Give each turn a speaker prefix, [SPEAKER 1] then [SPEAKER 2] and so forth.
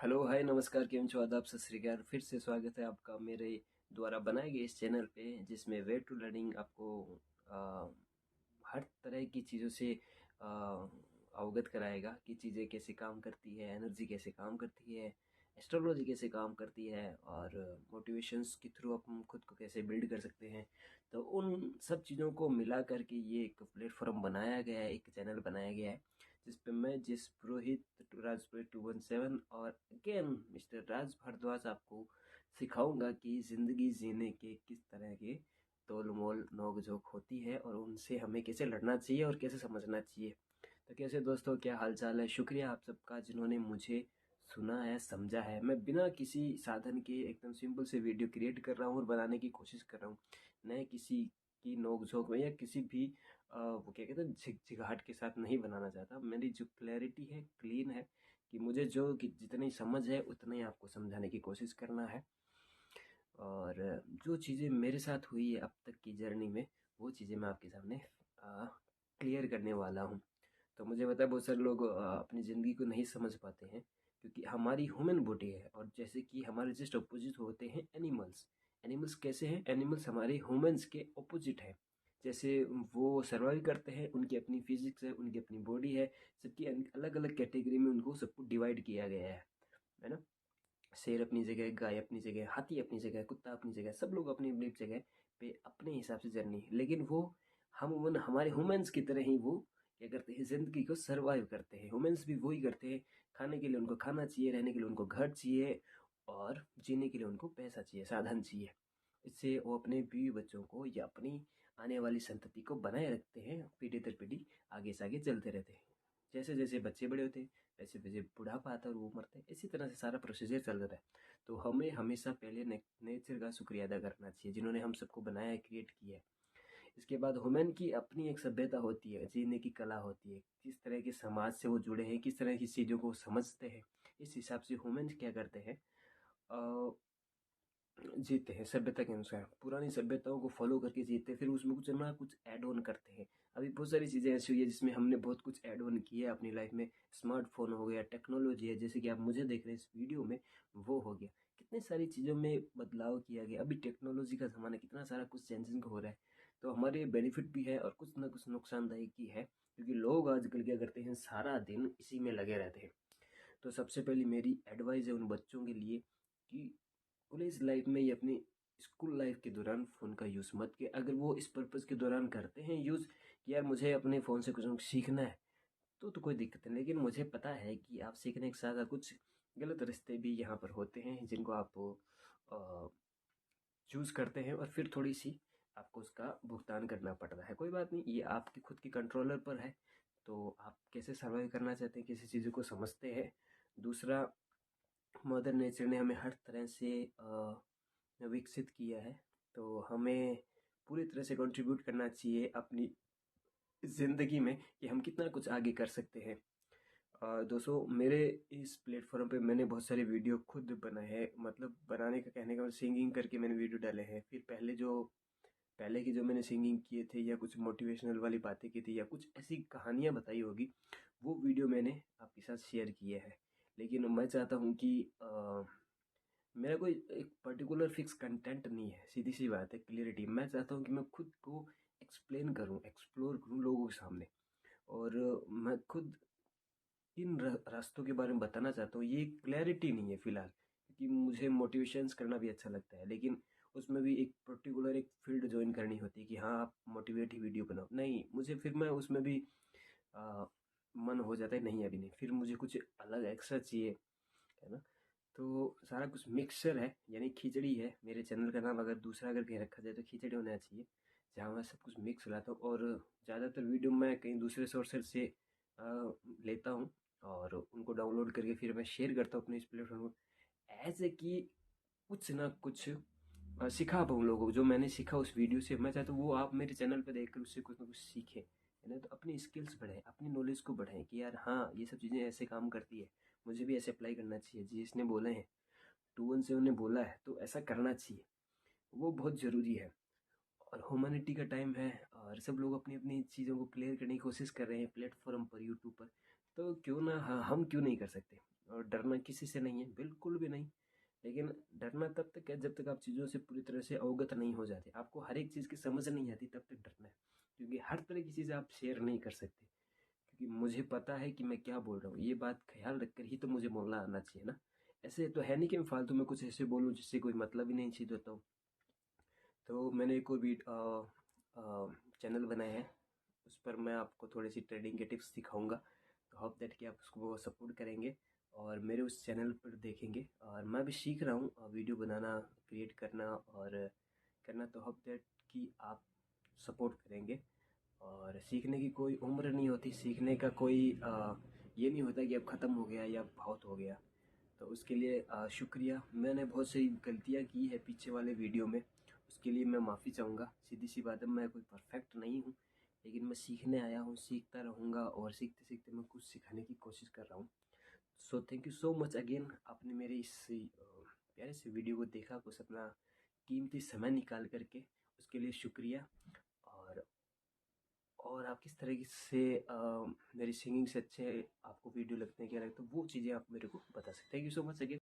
[SPEAKER 1] Hello hi नमस्कार केम छो आदाब सत श्री अकाल। फिर से स्वागत है आपका मेरे द्वारा बनाए गए इस चैनल पे जिसमें वे टू लर्निंग आपको आ, हर तरह की चीज़ों से आ, अवगत कराएगा कि चीज़ें कैसे काम करती है, एनर्जी कैसे काम करती है, एस्ट्रोलॉजी कैसे काम करती है और मोटिवेशंस के थ्रू हम खुद को कैसे बिल्ड कर सकते हैं। तो उन सब चीज़ों को मिला करके ये एक प्लेटफॉर्म बनाया गया है, एक चैनल बनाया गया है जिस पे मैं जिस पुरोहित राज पुरोहित 217 और अगेन मिस्टर राज भारद्वाज आपको सिखाऊंगा कि ज़िंदगी जीने के किस तरह के तोल मोल नोक झोंक होती है और उनसे हमें कैसे लड़ना चाहिए और कैसे समझना चाहिए। तो कैसे दोस्तों, क्या हाल चाल है? शुक्रिया आप सबका जिन्होंने मुझे सुना है, समझा है। मैं बिना किसी साधन के एकदम सिंपल से वीडियो क्रिएट कर रहा हूँ और बनाने की कोशिश कर रहा हूँ, न किसी की नोक झोंक में या किसी भी वो क्या कहते हैं झिगझिगाहट के साथ नहीं बनाना चाहता। मेरी जो क्लैरिटी है, क्लीन है कि मुझे जो कि जितनी समझ है उतना ही आपको समझाने की कोशिश करना है। और जो चीज़ें मेरे साथ हुई है अब तक की जर्नी में, वो चीज़ें मैं आपके सामने क्लियर करने वाला हूँ। तो मुझे पता है बहुत सारे लोग अपनी ज़िंदगी को नहीं समझ पाते हैं क्योंकि हमारी ह्यूमन बॉडी है और जैसे कि हमारे जस्ट अपोजिट होते हैं एनिमल्स। एनिमल्स कैसे हैं? एनिमल्स हमारे ह्यूमंस के अपोजिट है। जैसे वो सर्वाइव करते हैं, उनकी अपनी फिजिक्स है, उनकी अपनी बॉडी है, सबकी अलग अलग कैटेगरी में उनको सबको डिवाइड किया गया है ना। शेर अपनी जगह, गाय अपनी जगह, हाथी अपनी जगह, कुत्ता अपनी जगह, सब लोग अपनी अपनी जगह पे अपने हिसाब से जर्नी है। लेकिन वो हम हमारे ह्यूमंस की तरह ही वो क्या करते हैं, जिंदगी को सरवाइव करते हैं। ह्यूमंस भी वही करते हैं। खाने के लिए उनको खाना चाहिए, रहने के लिए उनको घर चाहिए और जीने के लिए उनको पैसा चाहिए, साधन चाहिए। इससे वो अपने बीवी बच्चों को या अपनी आने वाली संतति को बनाए रखते हैं, पीढ़ी दर पीढ़ी आगे से आगे चलते रहते हैं। जैसे जैसे बच्चे बड़े होते हैं वैसे वैसे बुढ़ापा आता है और वो मरते हैं। इसी तरह से सारा प्रोसीजर चल रहा है। तो हमें हमेशा पहले नेचर का शुक्रिया अदा करना चाहिए जिन्होंने हम सबको बनाया है, क्रिएट किया है। इसके बाद ह्यूमन की अपनी एक सभ्यता होती है, जीने की कला होती है, किस तरह के समाज से वो जुड़े हैं, किस तरह की चीज़ों को समझते हैं। इस हिसाब से ह्यूमन क्या करते हैं, जीते हैं सभ्यता के अनुसार। पुरानी सभ्यताओं को फॉलो करके जीते हैं, फिर उसमें कुछ ना कुछ ऐड ऑन करते हैं। अभी बहुत सारी चीज़ें ऐसी हुई है जिसमें हमने बहुत कुछ ऐड ऑन किया है अपनी लाइफ में। स्मार्टफोन हो गया, टेक्नोलॉजी है, जैसे कि आप मुझे देख रहे हैं इस वीडियो में, वो हो गया। कितनी सारी चीज़ों में बदलाव किया गया। अभी टेक्नोलॉजी का ज़माना, कितना सारा कुछ चेंजिंग हो रहा है। तो हमारे बेनिफिट भी है और कुछ ना कुछ नुकसानदायक ही है क्योंकि लोग आजकल क्या करते हैं, सारा दिन इसी में लगे रहते हैं। तो सबसे पहली मेरी एडवाइस है उन बच्चों के लिए कि कॉलेज लाइफ में या अपनी स्कूल लाइफ के दौरान फ़ोन का यूज़ मत किया। अगर वो इस पर्पज़ के दौरान करते हैं यूज़ कि यार मुझे अपने फ़ोन से कुछ ना कुछ सीखना है, तो कोई दिक्कत नहीं। लेकिन मुझे पता है कि आप सीखने के साथ साथ कुछ गलत रास्ते भी यहाँ पर होते हैं जिनको आप चूज़ करते हैं और फिर थोड़ी सी आपको उसका भुगतान करना पड़ रहा है। कोई बात नहीं, ये आपकी खुद की कंट्रोलर पर है। तो आप कैसे सर्वाइव करना चाहते हैं, किसी चीज़ों को समझते हैं। दूसरा, मदर नेचर ने हमें हर तरह से विकसित किया है। तो हमें पूरी तरह से कंट्रीब्यूट करना चाहिए अपनी ज़िंदगी में कि हम कितना कुछ आगे कर सकते हैं। दोस्तों, मेरे इस प्लेटफॉर्म पे मैंने बहुत सारे वीडियो खुद बनाए हैं। मतलब बनाने का कहने का मतलब सिंगिंग करके मैंने वीडियो डाले हैं। फिर पहले की जो मैंने सिंगिंग किए थे या कुछ मोटिवेशनल वाली बातें की थी या कुछ ऐसी कहानियाँ बताई होगी, वो वीडियो मैंने आपके साथ शेयर किए हैं। लेकिन मैं चाहता हूँ कि मेरा कोई एक पर्टिकुलर फिक्स कंटेंट नहीं है। सीधी सी बात है, क्लियरिटी। मैं चाहता हूँ कि मैं खुद को एक्सप्लेन करूँ, एक्सप्लोर करूँ लोगों के सामने। और मैं खुद इन रास्तों के बारे में बताना चाहता हूँ। ये क्लैरिटी नहीं है फिलहाल, क्योंकि मुझे मोटिवेशंस करना भी अच्छा लगता है। लेकिन उसमें भी एक पर्टिकुलर एक फील्ड ज्वाइन करनी होती है कि हाँ आप मोटिवेट ही वीडियो बनाओ। नहीं, मुझे फिर मैं उसमें भी आ, मन हो जाता है नहीं अभी नहीं, फिर मुझे कुछ अलग एक्स्ट्रा चाहिए, है ना। तो सारा कुछ मिक्सचर है, यानी खिचड़ी है। मेरे चैनल का नाम अगर दूसरा अगर कहीं रखा जाए तो खिचड़ी होना चाहिए, जहाँ मैं सब कुछ मिक्स लाता हूँ। और ज़्यादातर वीडियो मैं कहीं दूसरे सोर्सेज से लेता हूँ और उनको डाउनलोड करके फिर मैं शेयर करता हूँ अपने इस प्लेटफॉर्म पर। ऐसे कि कुछ ना कुछ सिखा पाऊँ लोगों को। जो मैंने सीखा उस वीडियो से, मैं चाहता हूँ वो आप मेरे चैनल पर देखकर उससे कुछ ना कुछ सीखें, है ना। तो अपनी स्किल्स बढ़ाएं, अपनी नॉलेज को बढ़ाएं कि यार हाँ ये सब चीज़ें ऐसे काम करती है, मुझे भी ऐसे अप्लाई करना चाहिए। जिसने बोले हैं 217 ने बोला है तो ऐसा करना चाहिए, वो बहुत ज़रूरी है। और ह्यूमैनिटी का टाइम है और सब लोग अपनी अपनी चीज़ों को क्लियर करने की कोशिश कर रहे हैं प्लेटफॉर्म पर, यूट्यूब पर। तो क्यों ना हम क्यों नहीं कर सकते। और डरना किसी से नहीं है, बिल्कुल भी नहीं। लेकिन डरना तब तक है जब तक आप चीज़ों से पूरी तरह से अवगत नहीं हो जाते, आपको हर एक चीज़ की समझ नहीं आती, तब तक डरना है। क्योंकि हर तरह की चीज़ें आप शेयर नहीं कर सकते, क्योंकि मुझे पता है कि मैं क्या बोल रहा हूँ, ये बात ख्याल रखकर ही तो मुझे बोलना आना चाहिए ना। ऐसे तो है नहीं कि मैं फालतू में कुछ ऐसे बोलूँ जिससे कोई मतलब ही नहीं चीज़ होता हो। तो मैंने एक और चैनल बनाया है, उस पर मैं आपको थोड़ी सी ट्रेडिंग के टिप्स सिखाऊंगा। तो होप दैट कि आप उसको सपोर्ट करेंगे और मेरे उस चैनल पर देखेंगे। और मैं भी सीख रहा हूँ वीडियो बनाना, क्रिएट करना और करना। तो होप दैट कि आप सपोर्ट करेंगे। और सीखने की कोई उम्र नहीं होती, सीखने का कोई ये नहीं होता कि अब ख़त्म हो गया या बहुत हो गया। तो उसके लिए शुक्रिया। मैंने बहुत सी गलतियाँ की है पीछे वाले वीडियो में, उसके लिए मैं माफ़ी चाहूँगा। सीधी सी बात है, मैं कोई परफेक्ट नहीं हूँ, लेकिन मैं सीखने आया हूँ, सीखता रहूँगा और सीखते सीखते मैं कुछ सिखाने की कोशिश कर रहा हूँ। So thank you so much again, आपने मेरे इस प्यारे से वीडियो को देखा, कुछ अपना कीमती समय निकाल करके, उसके लिए शुक्रिया। और आप किस तरह से मेरी सिंगिंग से अच्छे आपको वीडियो लगते हैं, क्या लगता है, वो चीज़ें आप मेरे को बता सकते हैं। Thank you so much again.